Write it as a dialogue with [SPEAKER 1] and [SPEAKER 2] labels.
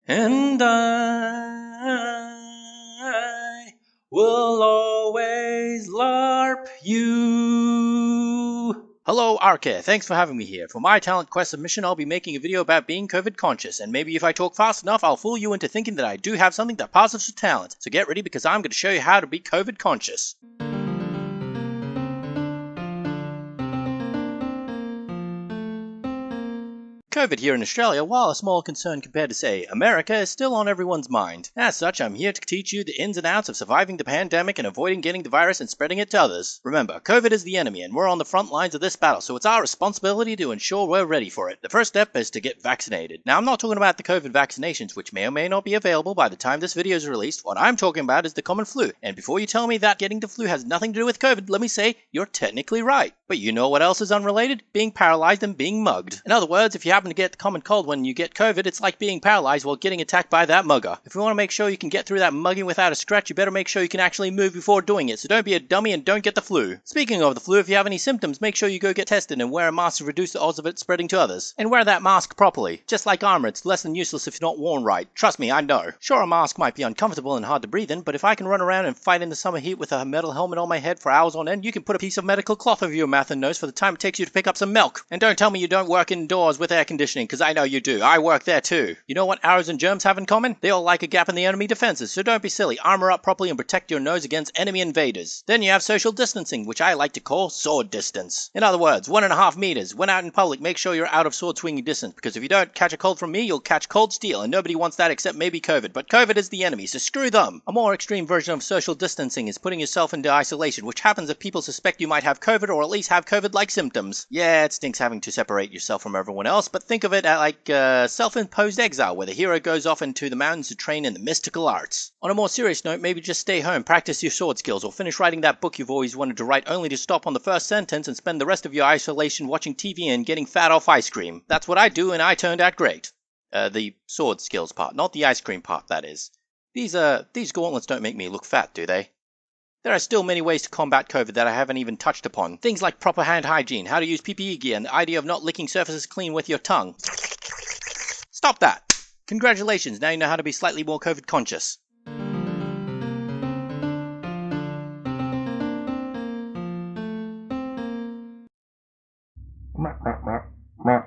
[SPEAKER 1] And I will always LARP you. Hello, Arke. Thanks for having me here. For my talent quest submission, I'll be making a video about being COVID conscious, and maybe if I talk fast enough, I'll fool you into thinking that I do have something that passes for talent. So get ready because I'm going to show you how to be COVID conscious. COVID here in Australia, while a small concern compared to, say, America, is still on everyone's mind. As such, I'm here to teach you the ins and outs of surviving the pandemic and avoiding getting the virus and spreading it to others. Remember, COVID is the enemy and we're on the front lines of this battle, so it's our responsibility to ensure we're ready for it. The first step is to get vaccinated. Now, I'm not talking about the COVID vaccinations, which may or may not be available by the time this video is released. What I'm talking about is the common flu. And before you tell me that getting the flu has nothing to do with COVID, let me say, you're technically right. But you know what else is unrelated? Being paralyzed and being mugged. In other words, if you happen to get the common cold when you get COVID, it's like being paralyzed while getting attacked by that mugger. If you want to make sure you can get through that mugging without a scratch, you better make sure you can actually move before doing it, so don't be a dummy and don't get the flu. Speaking of the flu, if you have any symptoms, make sure you go get tested and wear a mask to reduce the odds of it spreading to others. And wear that mask properly. Just like armor, it's less than useless if it's not worn right. Trust me, I know. Sure, a mask might be uncomfortable and hard to breathe in, but if I can run around and fight in the summer heat with a metal helmet on my head for hours on end, you can put a piece of medical cloth over your mouth and nose for the time it takes you to pick up some milk. And don't tell me you don't work indoors with air conditioning, because I know you do. I work there too. You know what arrows and germs have in common? They all like a gap in the enemy defenses, so don't be silly. Armor up properly and protect your nose against enemy invaders. Then you have social distancing, which I like to call sword distance. In other words, 1.5 meters. When out in public, make sure you're out of sword swinging distance, because if you don't catch a cold from me, you'll catch cold steel, and nobody wants that except maybe COVID. But COVID is the enemy, so screw them. A more extreme version of social distancing is putting yourself into isolation, which happens if people suspect you might have COVID or at least have COVID-like symptoms. Yeah, it stinks having to separate yourself from everyone else, but think of it like self-imposed exile, where the hero goes off into the mountains to train in the mystical arts. On a more serious note, maybe just stay home, practice your sword skills, or finish writing that book you've always wanted to write only to stop on the first sentence and spend the rest of your isolation watching TV and getting fat off ice cream. That's what I do, and I turned out great. The sword skills part, not the ice cream part, that is. These gauntlets don't make me look fat, do they? There are still many ways to combat COVID that I haven't even touched upon. Things like proper hand hygiene, how to use PPE gear, and the idea of not licking surfaces clean with your tongue. Stop that! Congratulations, now you know how to be slightly more COVID conscious.
[SPEAKER 2] Meh, meh, meh, meh.